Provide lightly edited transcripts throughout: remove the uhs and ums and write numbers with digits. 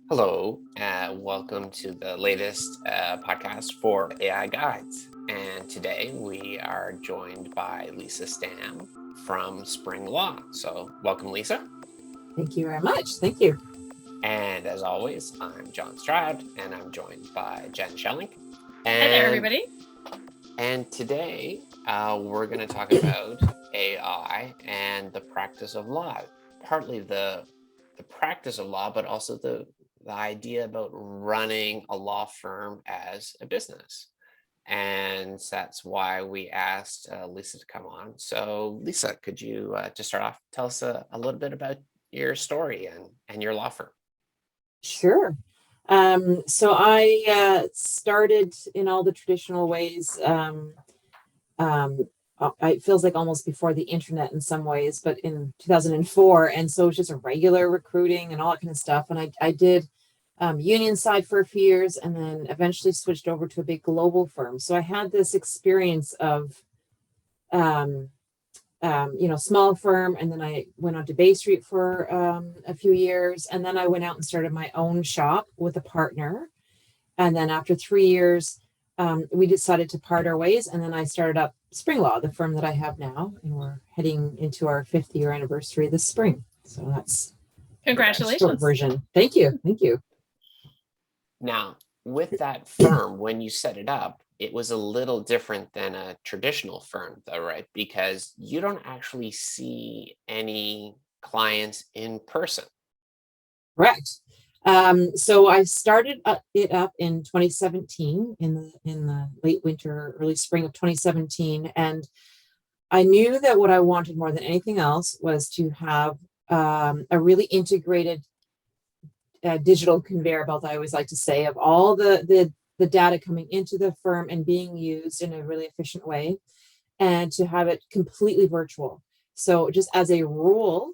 Hello, welcome to the latest podcast for AI Guides. And today we are joined by Lisa Stam from Spring Law. So, welcome, Lisa. Thank you very much. Thank you. And as always, I'm John Stroud, and I'm joined by Jen Schellinck. Hi there, everybody. And today we're going to talk about AI and the practice of law. Partly the practice of law, but also the idea about running a law firm as a business. And that's why we asked Lisa to come on. So Lisa, could you, to start off, tell us a little bit about your story and your law firm? Sure. So I started in all the traditional ways. It feels like almost before the internet in some ways, but in 2004. And so it was just a regular recruiting and all that kind of stuff. And I did union side for a few years and then eventually switched over to a big global firm. So I had this experience of, small firm. And then I went on to Bay Street for a few years. And then I went out and started my own shop with a partner. And then after 3 years, we decided to part our ways. And then I started up Spring Law, the firm that I have now. And we're heading into our 5th year anniversary this spring. So that's congratulations. a short version. Thank you. Thank you. Now, with that firm, when you set it up, it was a little different than a traditional firm, though, right? Because you don't actually see any clients in person. Correct. So I started it up in 2017, in the late winter, early spring of 2017, and I knew that what I wanted more than anything else was to have a really integrated digital conveyor belt, I always like to say, of all the data coming into the firm and being used in a really efficient way, and to have it completely virtual. So just as a rule,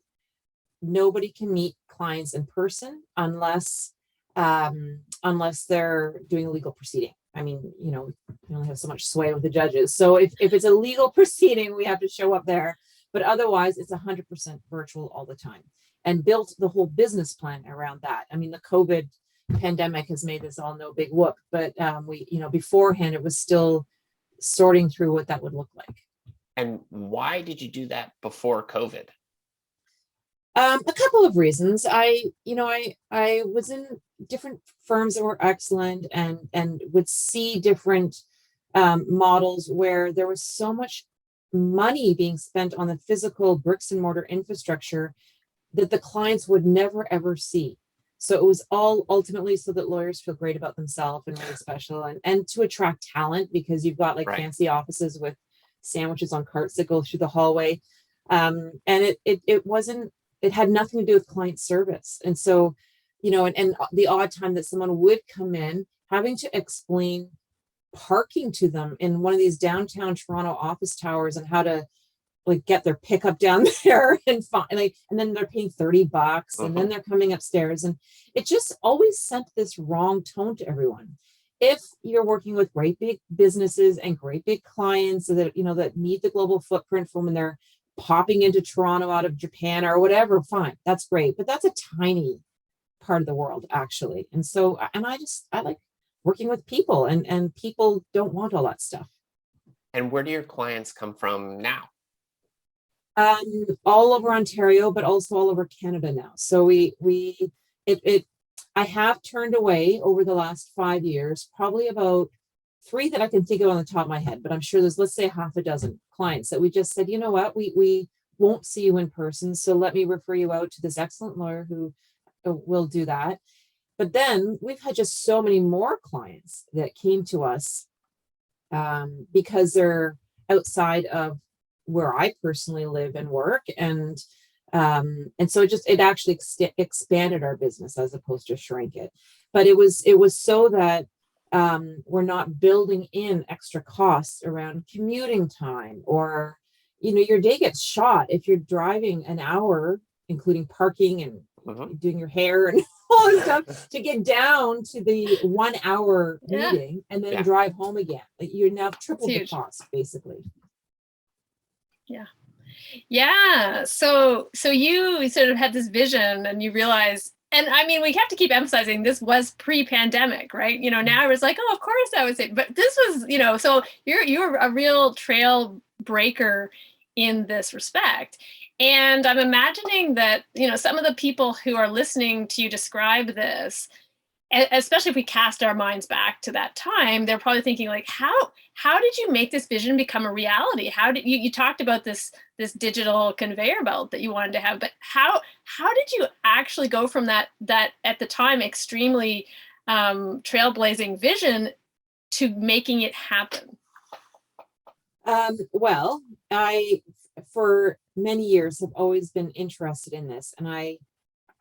nobody can meet clients in person unless they're doing a legal proceeding. I mean, we only have so much sway with the judges. So if it's a legal proceeding, we have to show up there. But otherwise, it's 100% virtual all the time, and built the whole business plan around that. I mean, the COVID pandemic has made this all no big whoop, but beforehand, it was still sorting through what that would look like. And why did you do that before COVID? A couple of reasons. I was in different firms that were excellent and would see different models where there was so much money being spent on the physical bricks and mortar infrastructure that the clients would never ever see. So it was all ultimately so that lawyers feel great about themselves and really special, and to attract talent, because you've got fancy offices with sandwiches on carts that go through the hallway. And it had nothing to do with client service. And so, and the odd time that someone would come in, having to explain parking to them in one of these downtown Toronto office towers and how to get their pickup down there and then they're paying $30 and then they're coming upstairs, and it just always sent this wrong tone to everyone. If you're working with great big businesses and great big clients that that need the global footprint from when they're popping into Toronto out of Japan or whatever, fine, that's great, but that's a tiny part of the world, actually. And so, I like working with people, and people don't want all that stuff. And where do your clients come from now? All over Ontario, but also all over Canada now. So I have turned away over the last 5 years, probably about 3 that I can think of on the top of my head, but I'm sure there's, let's say, half a dozen clients that we just said, you know what, we won't see you in person, so let me refer you out to this excellent lawyer who will do that. But then we've had just so many more clients that came to us because they're outside of where I personally live and work, and so it actually expanded our business as opposed to shrink it. But it was so that we're not building in extra costs around commuting time, or your day gets shot if you're driving an hour, including parking and doing your hair and all this stuff, to get down to the 1 hour meeting and then drive home again. You're now triple the cost, basically. Yeah. Yeah. So you sort of had this vision and you realized, and I mean, we have to keep emphasizing this was pre-pandemic, right? Now I was like, oh, of course I would say, but this was, so you're a real trail breaker in this respect. And I'm imagining that, some of the people who are listening to you describe this, especially if we cast our minds back to that time, they're probably thinking like, how did you make this vision become a reality? How did you talked about this digital conveyor belt that you wanted to have, but how did you actually go from that at the time extremely trailblazing vision to making it happen? Well, I, for many years, have always been interested in this. And I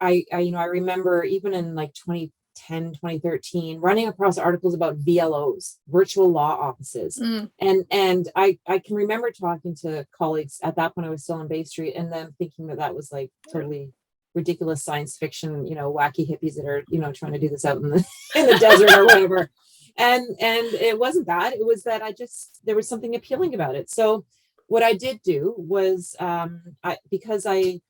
remember even in like 2010, 2013, running across articles about VLOs, virtual law offices. And I can remember talking to colleagues at that point. I was still on Bay Street, and them thinking that was like totally ridiculous science fiction, wacky hippies that are, trying to do this out in the desert or whatever. And it wasn't that. It was that there was something appealing about it. So what I did do was, because we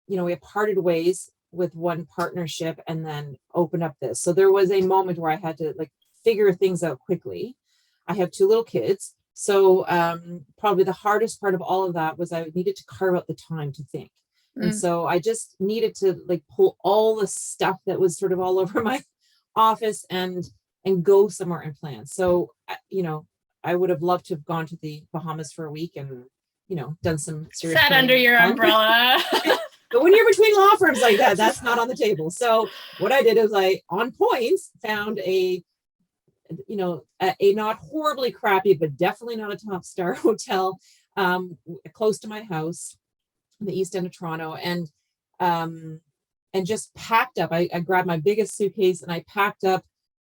had parted ways with one partnership and then opened up this. So there was a moment where I had to like figure things out quickly. I have 2 little kids. So probably the hardest part of all of that was I needed to carve out the time to think. And so I just needed to like pull all the stuff that was sort of all over my office and go somewhere and plan. So, I would have loved to have gone to the Bahamas for a week and, done some serious Sat under your umbrella. But when you're between law firms like that, that's not on the table. So what I did is I, on points, found a not horribly crappy, but definitely not a top star hotel close to my house in the East End of Toronto, and just packed up. I grabbed my biggest suitcase and I packed up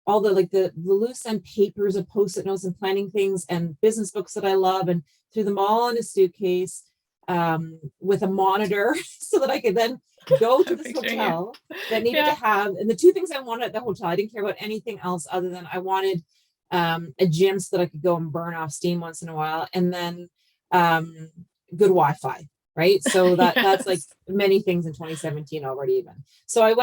all the loose end papers and post-it notes and planning things and business books that I love, and threw them all in a suitcase with a monitor so that I could then go to this hotel that needed to have, and the 2 things I wanted at the hotel, I didn't care about anything else other than I wanted a gym so that I could go and burn off steam once in a while, and then good Wi-Fi, right? So that's like many things in 2017 already even. So I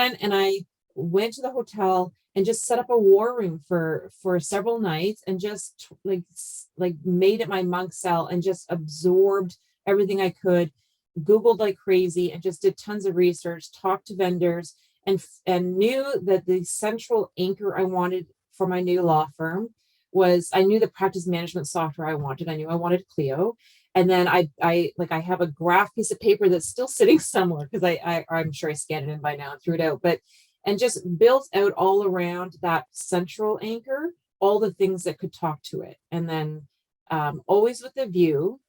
went to the hotel and just set up a war room for several nights and just like made it my monk cell and just absorbed everything I could, Googled like crazy, and just did tons of research, talked to vendors, and knew that the central anchor I wanted for my new law firm was, I knew the practice management software I wanted. I knew I wanted Clio. And then I have a graph piece of paper that's still sitting somewhere because I'm sure I scanned it in by now and threw it out, and just built out all around that central anchor, all the things that could talk to it. And then always with the view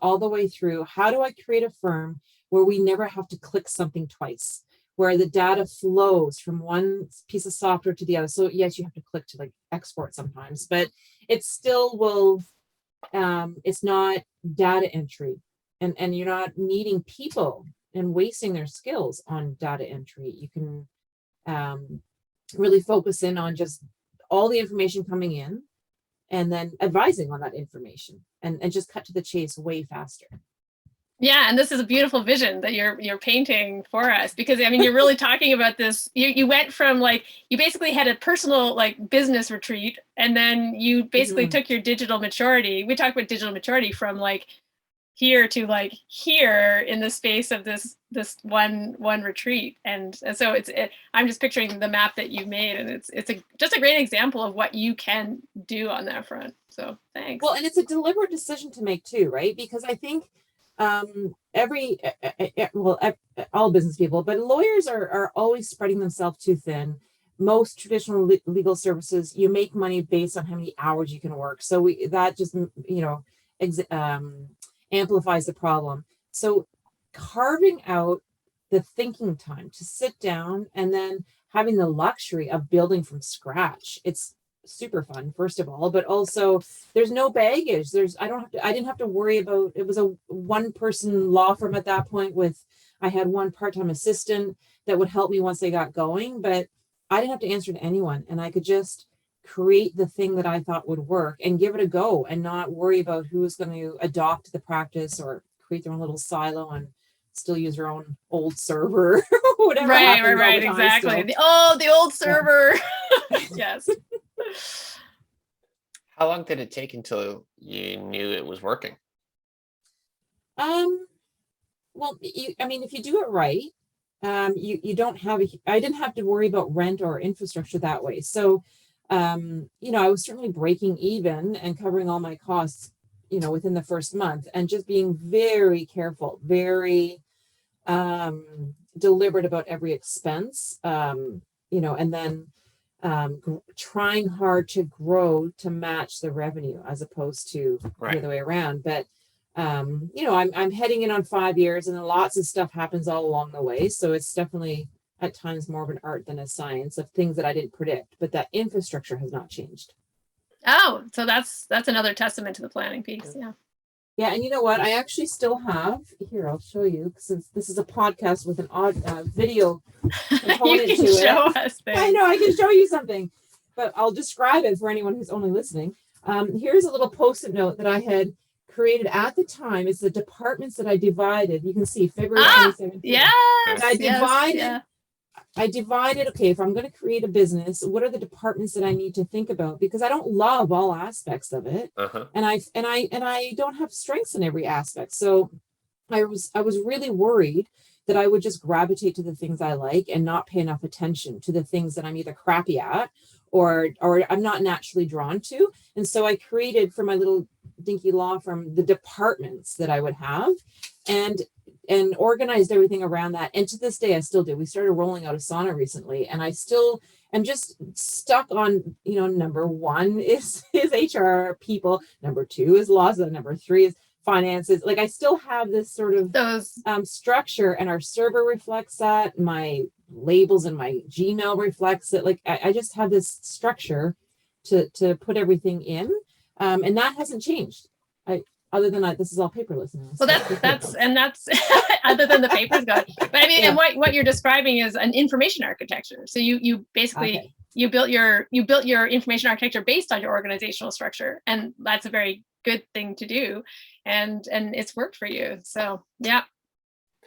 all the way through, how do I create a firm where we never have to click something twice, where the data flows from one piece of software to the other? So yes, you have to click to like export sometimes, but it still will, it's not data entry, and you're not needing people and wasting their skills on data entry. You can really focus in on just all the information coming in and then advising on that information, and just cut to the chase way faster. Yeah, and this is a beautiful vision that you're painting for us, because I mean, you're really talking about this. You went from like, you basically had a personal like business retreat, and then you basically took your digital maturity. We talked about digital maturity from like here to like here in the space of this one retreat, and so I'm just picturing the map that you've made, and it's just a great example of what you can do on that front. So thanks. Well, and it's a deliberate decision to make too, right? Because I think all business people, but lawyers are always spreading themselves too thin. Most traditional legal services, you make money based on how many hours you can work. So that just amplifies the problem. So carving out the thinking time to sit down and then having the luxury of building from scratch, it's super fun, first of all, but also there's no baggage. I didn't have to worry about, it was a 1-person law firm at that point I had 1 part-time assistant that would help me once they got going, but I didn't have to answer to anyone, and I could just create the thing that I thought would work and give it a go and not worry about who was going to adopt the practice or create their own little silo and still use their own old server or whatever. Right, happens all the time exactly. still. The old server. Yes. How long did it take until you knew it was working? Well, if you do it right, you don't have I didn't have to worry about rent or infrastructure that way. So, I was certainly breaking even and covering all my costs, within the first month, and just being very careful, very deliberate about every expense, and then trying hard to grow to match the revenue as opposed to the other way around. But I'm heading in on 5 years, and lots of stuff happens all along the way. So it's definitely at times more of an art than a science of things that I didn't predict, but that infrastructure has not changed. Oh, so that's another testament to the planning piece. Yeah. Yeah, and you know what? I actually still have here. I'll show you, since this is a podcast with an odd video component you can to show it. us things. I know I can show you something, but I'll describe it for anyone who's only listening. Here's a little post-it note that I had created at the time. It's the departments that I divided. You can see February 2017. Yes. And I divided, okay, if I'm going to create a business, what are the departments that I need to think about? Because I don't love all aspects of it. And I don't have strengths in every aspect. So I was really worried that I would just gravitate to the things I like and not pay enough attention to the things that I'm either crappy at or I'm not naturally drawn to. And so I created, for my little dinky law firm, the departments that I would have, and organized everything around that. And to this day, I still do. We started rolling out Asana recently, and I still am just stuck on, number one is HR people. Number two is laws. Number three is finances. Like, I still have this sort of structure, and our server reflects that. My labels and my Gmail reflects it. Like, I just have this structure to put everything in. And that hasn't changed. Other than that, this is all paperless now. Well, that's other than the paper's gone. But I mean, and what you're describing is an information architecture. So you basically you built your information architecture based on your organizational structure, and that's a very good thing to do, and it's worked for you. So yeah.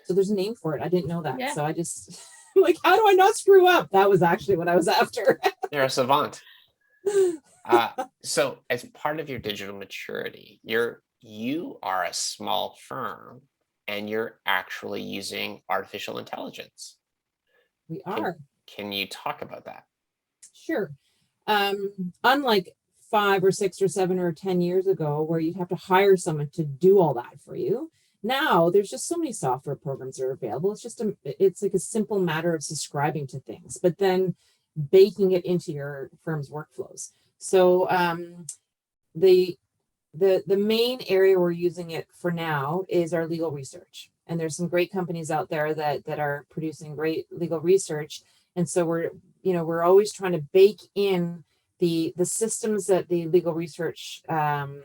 So there's a name for it. I didn't know that. Yeah. So I just like, how do I not screw up? That was actually what I was after. You're a savant. So as part of your digital maturity, you are a small firm, and you're actually using artificial intelligence. We are. Can you talk about that? Sure. Unlike 5 or 6 or 7 or 10 years ago, where you'd have to hire someone to do all that for you, now there's just so many software programs that are available. It's like a simple matter of subscribing to things, but then baking it into your firm's workflows. So the main area we're using it for now is our legal research. And there's some great companies out there that are producing great legal research. And so we're always trying to bake in the systems that the legal research, the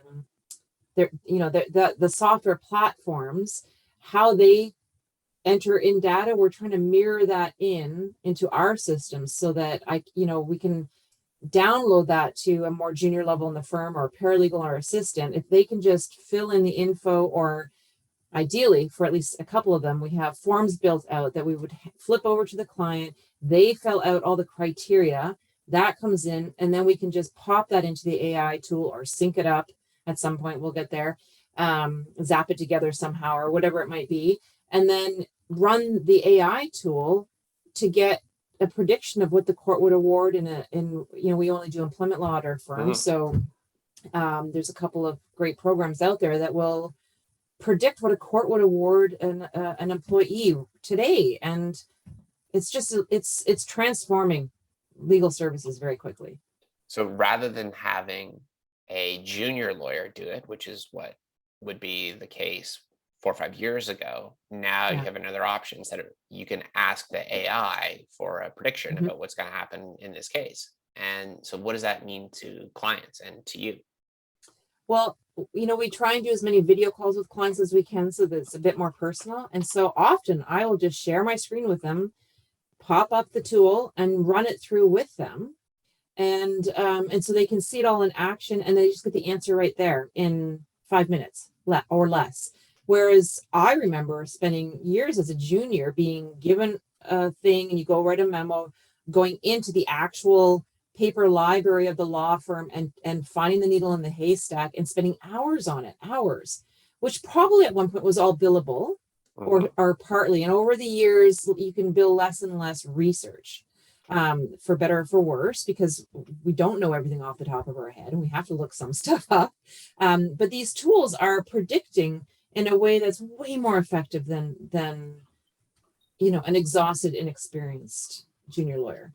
software platforms, how they enter in data. We're trying to mirror that into our systems so that we can download that to a more junior level in the firm, or a paralegal or assistant. If they can just fill in the info, or ideally for at least a couple of them, we have forms built out that we would flip over to the client. They fill out all the criteria that comes in, and then we can just pop that into the AI tool or sync it up. At some point we'll get there, zap it together somehow or whatever it might be, and then run the AI tool to get a prediction of what the court would award we only do employment law at our firm. So there's a couple of great programs out there that will predict what a court would award an employee today. And it's transforming legal services very quickly. So rather than having a junior lawyer do it, which is what would be the case 4 or 5 years ago, now you have another option that you can ask the AI for a prediction about what's going to happen in this case. And so what does that mean to clients and to you? Well, we try and do as many video calls with clients as we can so that it's a bit more personal. And so often I will just share my screen with them, pop up the tool and run it through with them. And so they can see it all in action, and they just get the answer right there in 5 minutes or less. Whereas I remember spending years as a junior being given a thing and you go write a memo, going into the actual paper library of the law firm and finding the needle in the haystack and spending hours on it, hours, which probably at one point was all billable or partly. And over the years, you can bill less and less research, for better or for worse, because we don't know everything off the top of our head and we have to look some stuff up. But these tools are predicting in a way that's way more effective than an exhausted, inexperienced junior lawyer.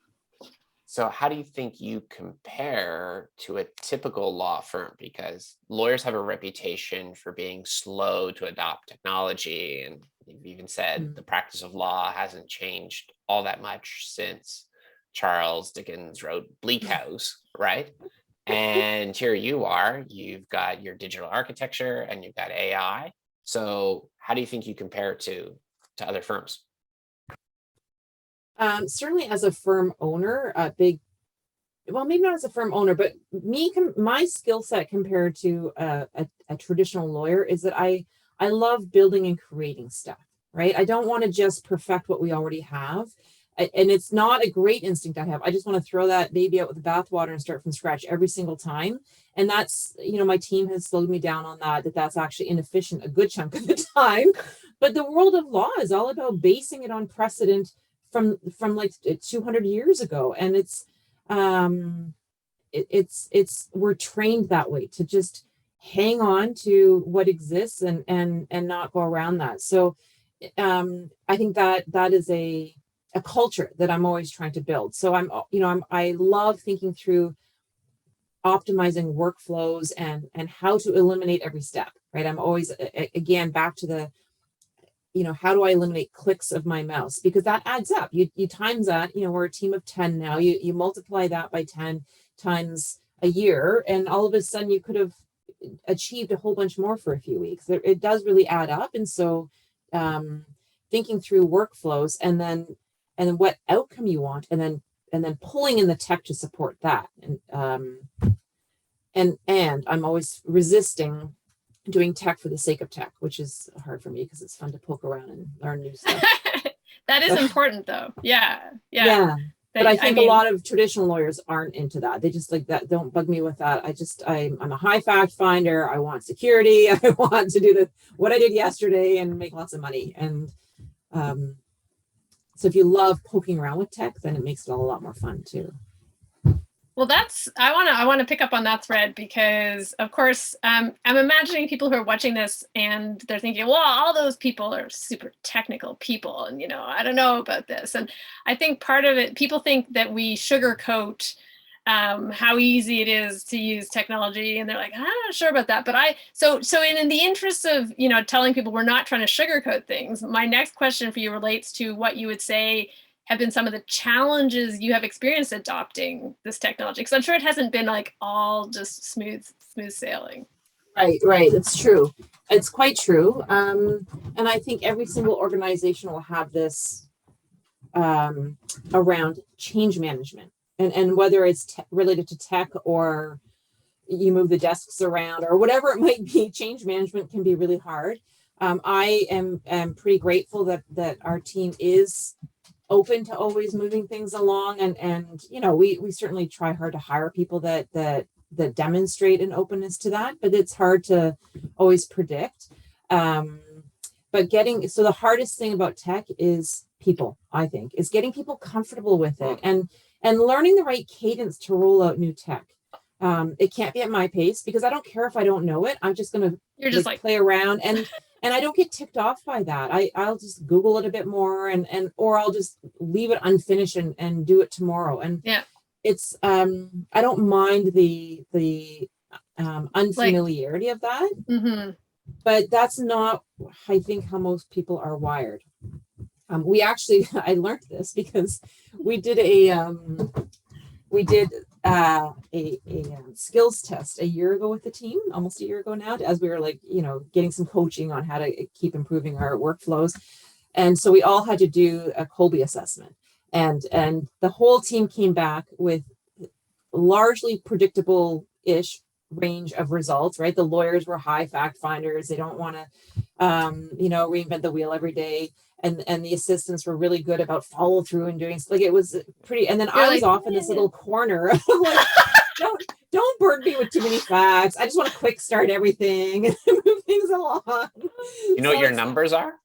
So how do you think you compare to a typical law firm? Because lawyers have a reputation for being slow to adopt technology. And you've even said the practice of law hasn't changed all that much since Charles Dickens wrote Bleak House, right? And here you are, you've got your digital architecture and you've got AI. So how do you think you compare to other firms? Certainly as a firm owner, well, maybe not as a firm owner, but my skill set compared to a traditional lawyer is that I love building and creating stuff, right? I don't want to just perfect what we already have. And it's not a great instinct I have. I just want to throw that baby out with the bathwater and start from scratch every single time. And that's, my team has slowed me down on that's actually inefficient a good chunk of the time. But the world of law is all about basing it on precedent from like 200 years ago. And we're trained that way to just hang on to what exists and not go around that. So I think that is a culture that I'm always trying to build. So I love thinking through optimizing workflows and how to eliminate every step, right? I'm always, again, back to the, how do I eliminate clicks of my mouse? Because that adds up. You times that, we're a team of 10 now. You multiply that by 10 times a year, and all of a sudden you could have achieved a whole bunch more for a few weeks. It does really add up. And so thinking through workflows and then what outcome you want, and then pulling in the tech to support that. And I'm always resisting doing tech for the sake of tech, which is hard for me because it's fun to poke around and learn new stuff. That is important though. Yeah. But I think a lot of traditional lawyers aren't into that. They just like that. Don't bug me with that. I'm a high fact finder. I want security. I want to do what I did yesterday and make lots of money. And so if you love poking around with tech, then it makes it all a lot more fun too. Well, I want to pick up on that thread because, of course, I'm imagining people who are watching this and they're thinking, well, all those people are super technical people. And, I don't know about this. And I think part of it, people think that we sugarcoat how easy it is to use technology. And they're like, I'm not sure about that. But so in the interest of, telling people we're not trying to sugarcoat things, my next question for you relates to what you would say have been some of the challenges you have experienced adopting this technology? Because I'm sure it hasn't been like all just smooth sailing. Right. It's true. It's quite true. And I think every single organization will have this around change management. And whether it's related to tech or you move the desks around or whatever it might be, change management can be really hard. I am pretty grateful that our team is open to always moving things along, and we certainly try hard to hire people that demonstrate an openness to that, but it's hard to always predict. But the hardest thing about tech is people, I think, is getting people comfortable with it and learning the right cadence to roll out new tech. It can't be at my pace because I don't care if I don't know it. I'm just going to play around and I don't get ticked off by that. I'll just Google it a bit more or I'll just leave it unfinished and do it tomorrow. And it's I don't mind the unfamiliarity of that, but that's not, I think, how most people are wired. I learned this because we did a skills test a year ago with the team, almost a year ago now, as we were getting some coaching on how to keep improving our workflows. And so we all had to do a Colby assessment, and the whole team came back with largely predictable-ish range of results, right? The lawyers were high fact finders. They don't want to reinvent the wheel every day. And the assistants were really good about follow through and doing, like, it was pretty. And then You're I was like, off in this little corner of like, don't burden me with too many facts. I just want to quick start everything and move things along. You know what your numbers are?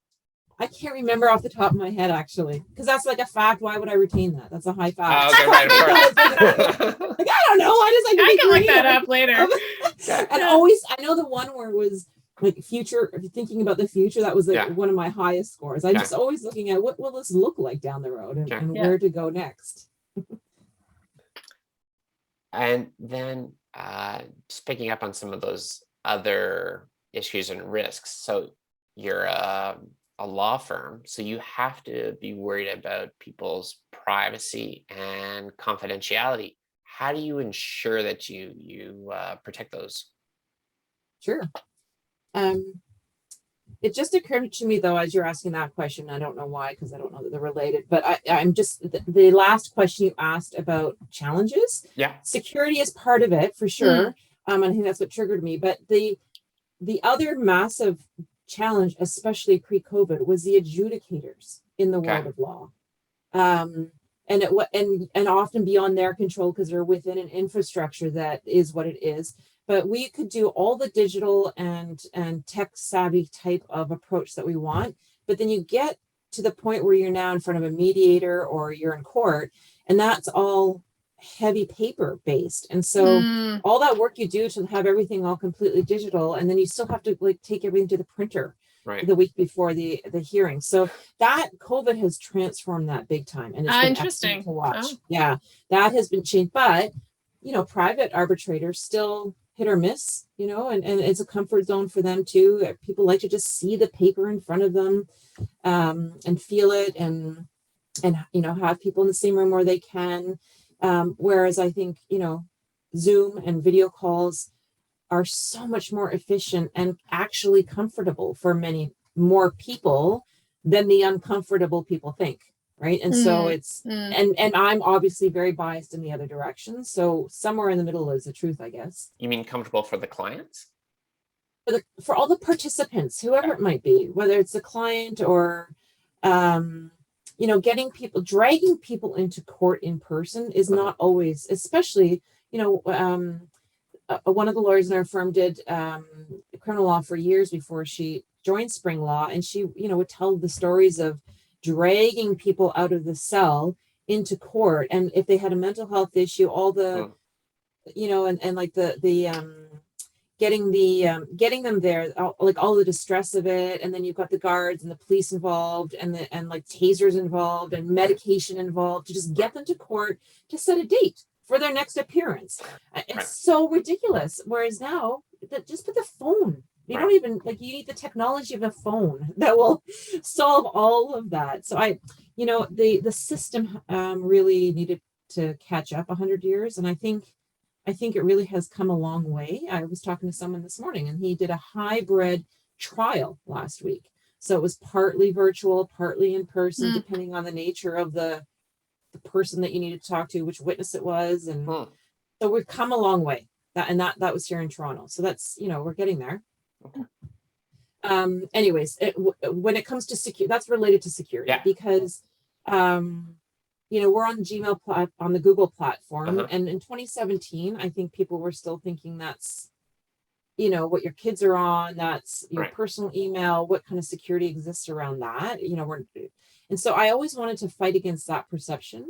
I can't remember off the top of my head, actually, because that's like a fact. Why would I retain that? That's a high fact. Okay, right, of course. Like, I don't know. I just like I can look that up later. And always, I know the one where it was like future, thinking about the future. That was like one of my highest scores. I'm just always looking at what will this look like down the road and where to go next. And then just picking up on some of those other issues and risks. So you're a law firm, so you have to be worried about people's privacy and confidentiality. How do you ensure that you protect those? Sure. It just occurred to me, though, as you're asking that question, I don't know why, because I don't know that they're related, but I'm just, the last question you asked about challenges. Yeah. Security is part of it, for sure. I think that's what triggered me. But the other massive challenge, especially pre-COVID, was the adjudicators in the world of law. And often beyond their control, because they're within an infrastructure that is what it is. But we could do all the digital and tech savvy type of approach that we want. But then you get to the point where you're now in front of a mediator or you're in court, and that's all heavy paper based. And so all that work you do to have everything all completely digital, and then you still have to like take everything to the printer the week before the hearing. So that COVID has transformed that big time, and it's been interesting to watch. Yeah, that has been changed. But private arbitrators still hit or miss, and it's a comfort zone for them too. People like to just see the paper in front of them and feel it, and have people in the same room where they can. Whereas I think Zoom and video calls are so much more efficient and actually comfortable for many more people than the uncomfortable people think. Right. And so it's and I'm obviously very biased in the other direction. So somewhere in the middle is the truth, I guess. You mean comfortable for the clients? For all the participants, whoever it might be, whether it's the client or dragging people into court in person is not always, especially, one of the lawyers in our firm did criminal law for years before she joined Spring Law, and she, would tell the stories of dragging people out of the cell into court, and if they had a mental health issue, all the and like the getting them there, like all the distress of it, and then you've got the guards and the police involved, and like tasers involved and medication involved to just get them to court to set a date for their next appearance. It's so ridiculous. Whereas now, just put the phone. You don't even you need the technology of a phone that will solve all of that. So the system really needed to catch up 100 years. And I think it really has come a long way. I was talking to someone this morning, and he did a hybrid trial last week. So it was partly virtual, partly in person, depending on the nature of the person that you needed to talk to, which witness it was. And so we've come a long way. That was here in Toronto. So that's, we're getting there. Okay. Anyways, when it comes to security, that's related to security because, we're on Gmail, on the Google platform. And in 2017, I think people were still thinking that's, what your kids are on, that's your personal email, what kind of security exists around that, and so I always wanted to fight against that perception.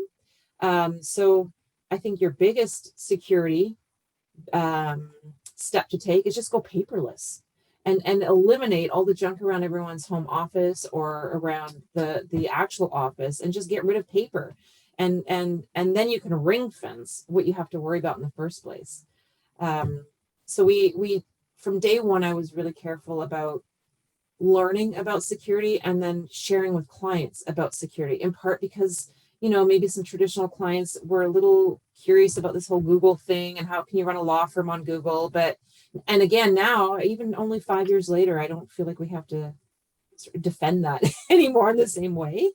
So I think your biggest security step to take is just go paperless. And eliminate all the junk around everyone's home office or around the actual office, and just get rid of paper. And then you can ring fence what you have to worry about in the first place. So we from day one, I was really careful about learning about security and then sharing with clients about security, in part because, maybe some traditional clients were a little curious about this whole Google thing and how can you run a law firm on Google. And again, now, even only 5 years later, I don't feel like we have to sort of defend that anymore in the same way.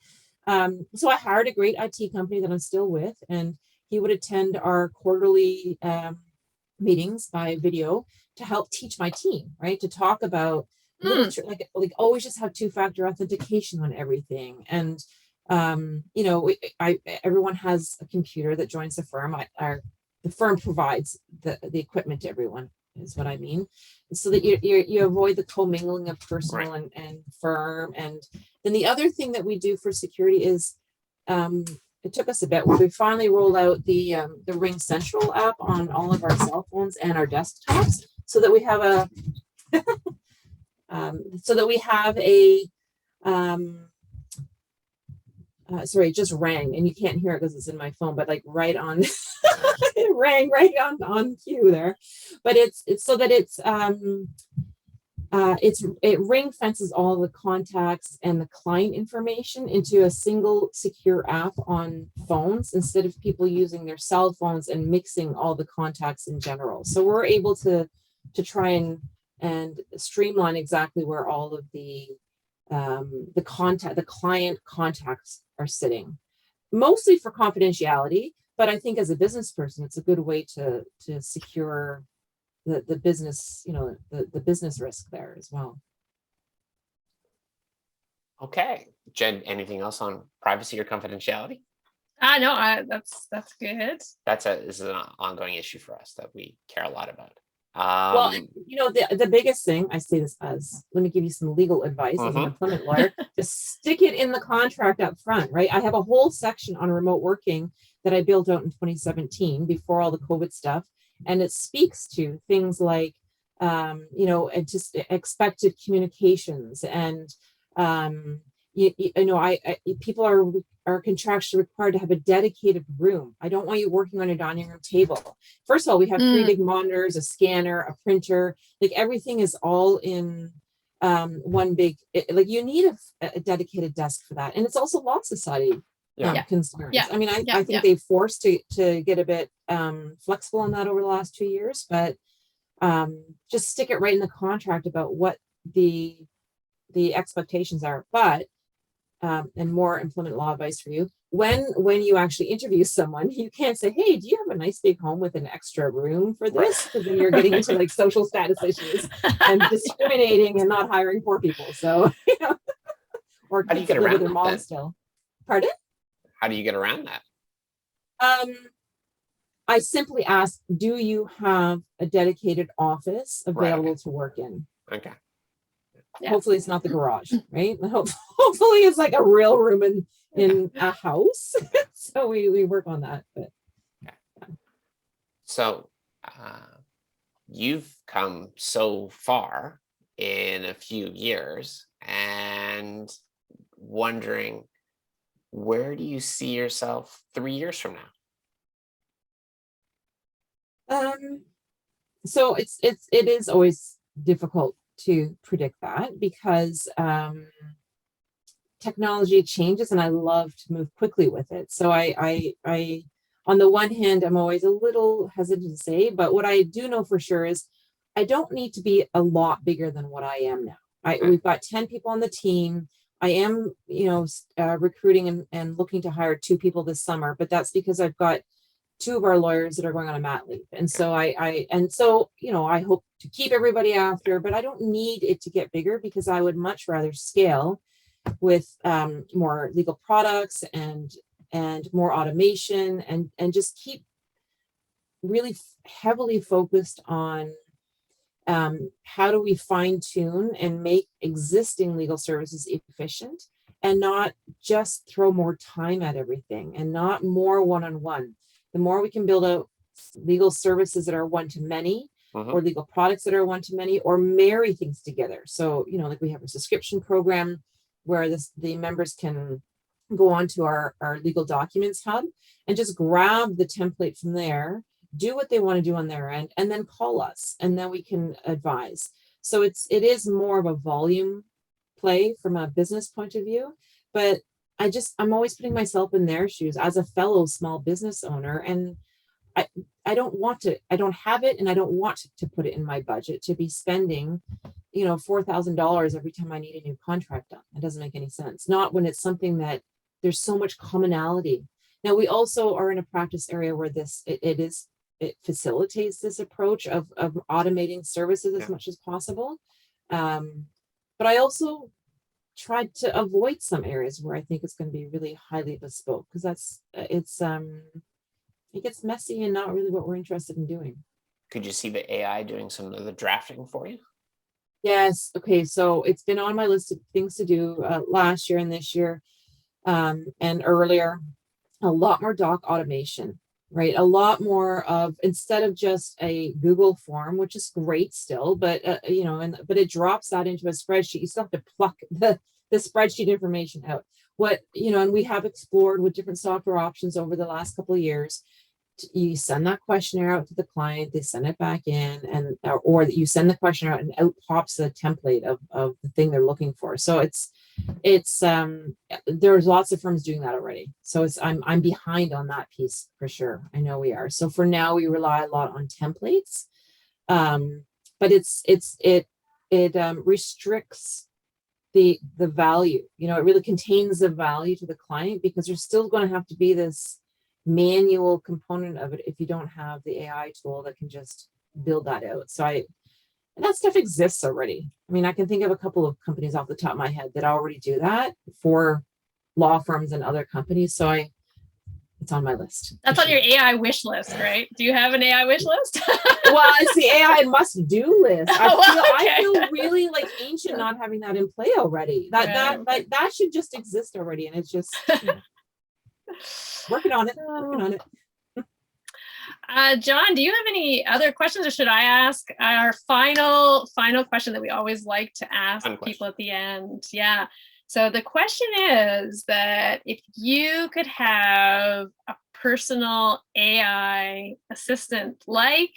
So I hired a great IT company that I'm still with, and he would attend our quarterly meetings by video to help teach my team, right? To talk about little like always just have two-factor authentication on everything. And you know, everyone has a computer that joins the firm. The firm provides the equipment to everyone, is what I mean, so that you avoid the commingling of personal and firm. And then the other thing that we do for security is, it took us a bit. We finally rolled out the Ring Central app on all of our cell phones and our desktops, so that we have a sorry, it just rang, and you can't hear it because it's in my phone, but like right on, it rang right on cue there. But it's so that it ring fences all the contacts and the client information into a single secure app on phones, instead of people using their cell phones and mixing all the contacts in general. So we're able to try and streamline exactly where all of the client contacts are sitting, mostly for confidentiality. But I think as a business person, it's a good way to secure the business, you know, the business risk there as well. Okay, Jen, anything else on privacy or confidentiality? No, that's good. This is an ongoing issue for us that we care a lot about. Well, you know, the biggest thing, I say this as, let me give you some legal advice as an employment lawyer, just stick it in the contract up front, right? I have a whole section on remote working that I built out in 2017 before all the COVID stuff. And it speaks to things like, you know, and just expected communications. And, you know, people are contractually required to have a dedicated room. I don't want you working on a dining room table. First of all, we have 3 big monitors, a scanner, a printer, like everything is all in one big, like you need a dedicated desk for that. And it's also Law Society concerns. I mean, I think they've forced to get a bit flexible on that over the last 2 years, but just stick it right in the contract about what the expectations are. But and more employment law advice for you, when you actually interview someone, you can't say, hey, do you have a nice big home with an extra room for this? Because then you're getting into like social status issues and discriminating and not hiring poor people. So, you know, or how do you get around their mom then? Still. Pardon? How do you get around that? I simply ask, do you have a dedicated office available to work in? Okay. Hopefully it's not the garage, right? Hopefully it's like a real room in a house. So we work on that. But so you've come so far in a few years, and wondering, where do you see yourself 3 years from now? So it is always difficult to predict that, because technology changes and I love to move quickly with it. So I on the one hand, I'm always a little hesitant to say, but what I do know for sure is I don't need to be a lot bigger than what I am now. We've got 10 people on the team. I am, you know, recruiting and looking to hire 2 people this summer, but that's because I've got 2 of our lawyers that are going on a mat leave. And so so, you know, I hope to keep everybody after, but I don't need it to get bigger, because I would much rather scale with more legal products and more automation, and just keep really heavily focused on how do we fine tune and make existing legal services efficient, and not just throw more time at everything, and not more one-on-one. The more we can build out legal services that are one-to-many, or legal products that are one-to-many, or marry things together. So, you know, like we have a subscription program where the members can go onto our legal documents hub and just grab the template from there, do what they want to do on their end, and then call us, and then we can advise. So it is more of a volume play from a business point of view, but I'm always putting myself in their shoes as a fellow small business owner. And I don't have it, and I don't want to put it in my budget to be spending, you know, $4,000 every time I need a new contract done. It doesn't make any sense. Not when it's something that there's so much commonality. Now, we also are in a practice area where it facilitates this approach of automating services as much as possible. but I also tried to avoid some areas where I think it's going to be really highly bespoke, because it gets messy and not really what we're interested in doing. Could you see the AI doing some of the drafting for you? Yes. Okay. So it's been on my list of things to do last year and this year, and earlier. A lot more doc automation, right? A lot more of, instead of just a Google form, which is great still, but but it drops that into a spreadsheet. You still have to pluck the spreadsheet information out. And we have explored with different software options over the last couple of years. You send that questionnaire out to the client, they send it back in, and or you send the questionnaire out and out pops the template of the thing they're looking for. So it's there's lots of firms doing that already. So I'm behind on that piece for sure. I know we are. So for now we rely a lot on templates. But it restricts the value. It really contains the value to the client, because there's still going to have to be this manual component of it if you don't have the AI tool that can just build that out. And that stuff exists already. I mean, I can think of a couple of companies off the top of my head that already do that for law firms and other companies. So it's on my list. That's on your AI wish list, right? Do you have an AI wish list? Well, it's the AI must-do list. I Okay. feel really like ancient not having that in play already. That should just exist already, and it's just working on it. John, do you have any other questions, or should I ask our final question that we always like to ask people at the end? Yeah. So the question is that if you could have a personal AI assistant like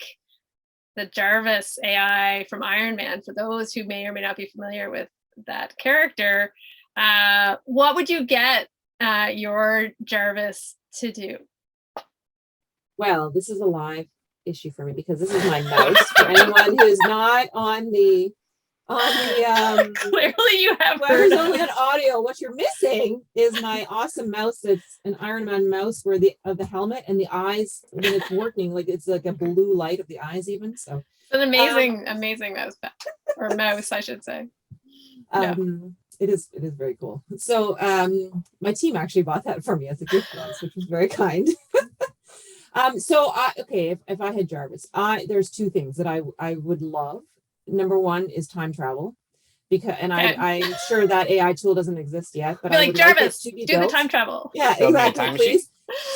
the Jarvis AI from Iron Man, for those who may or may not be familiar with that character, what would you get your Jarvis to do? Well, this is a live issue for me, because this is my mouse. For anyone who's not on the clearly you have whoever's only on audio, what you're missing is my awesome mouse. It's an Iron Man mouse where the helmet and the eyes, when it's working, like it's like a blue light of the eyes even. So it's an amazing mouse pad, or mouse, I should say. It is very cool. So my team actually bought that for me as a gift once, which was very kind. If I had Jarvis, there's two things that I would love. Number one is time travel, because I'm sure that AI tool doesn't exist yet, but I would Jarvis, like it to be do built. the time travel. Yeah, exactly. Please.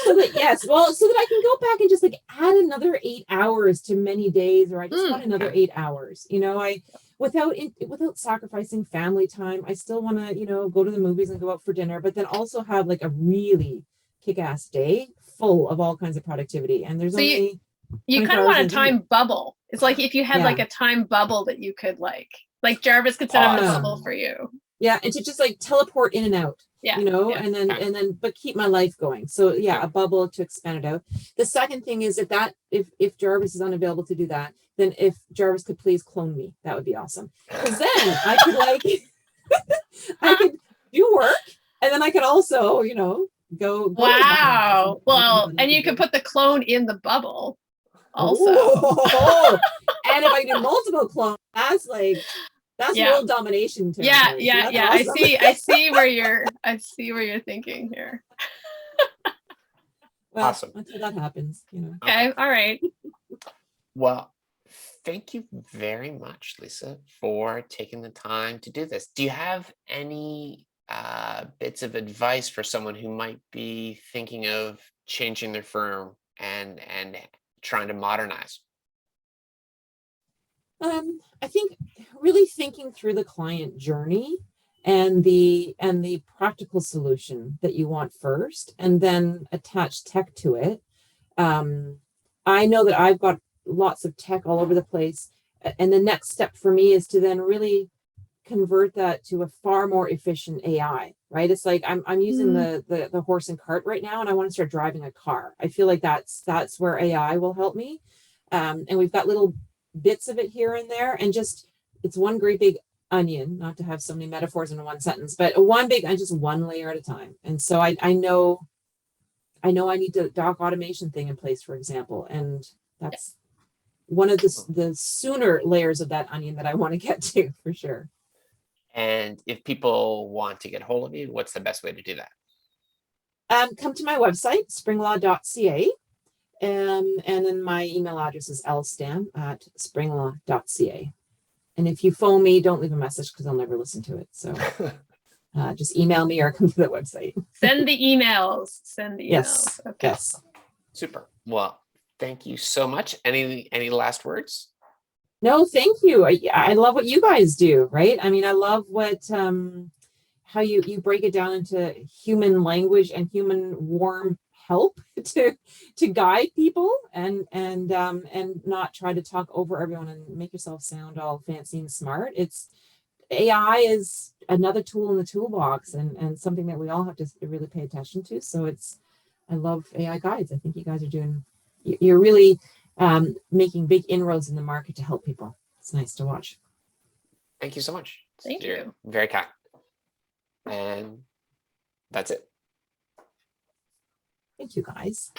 So that I can go back and just like add another 8 hours to many days, or I just want another 8 hours. Without sacrificing family time. I still want to go to the movies and go out for dinner, but then also have like a really kick-ass day full of all kinds of productivity. And there's you kind of want a time bubble. It's like if you had like a time bubble that you could like Jarvis could set up a bubble for you. Yeah, and to just like teleport in and out. Yeah. And then but keep my life going. So a bubble to expand it out. The second thing is if Jarvis is unavailable to do that, then if Jarvis could please clone me, that would be awesome. Because then I could I could do work, and then I could also go. Wow. Well, and you could put the clone in the bubble also. And if I do multiple clones, that's world domination territory. Yeah. Awesome. I see where you're thinking here. Well, awesome. Until that happens, Okay. All right. Well, thank you very much, Lisa, for taking the time to do this. Do you have any bits of advice for someone who might be thinking of changing their firm and trying to modernize? I think really thinking through the client journey and the practical solution that you want first, and then attach tech to it. I know that I've got lots of tech all over the place, and the next step for me is to then really convert that to a far more efficient AI, right? It's like I'm using the horse and cart right now, and I want to start driving a car. I feel like that's where AI will help me. And we've got little bits of it here and there, and it's one great big onion, not to have so many metaphors in one sentence, but just one layer at a time. And so I know I need the doc automation thing in place, for example, and that's one of the sooner layers of that onion that I want to get to, for sure. And if people want to get hold of you, what's the best way to do that? Come to my website, springlaw.ca. And then my email address is lstam@springlaw.ca. And if you phone me, don't leave a message because I'll never listen to it. So just email me or come to the website. Send the emails. Send the emails. Yes. Okay. Yes. Super. Well, thank you so much. Any last words? No, thank you. I love what you guys do, right? I mean, I love what how you break it down into human language and human warm help to guide people and not try to talk over everyone and make yourself sound all fancy and smart. It's AI is another tool in the toolbox and something that we all have to really pay attention to. So I love AI guides. I think you guys are you're really making big inroads in the market to help people. It's nice to watch. Thank you so much. Thank You're you. very kind. And that's it. Thank you, guys.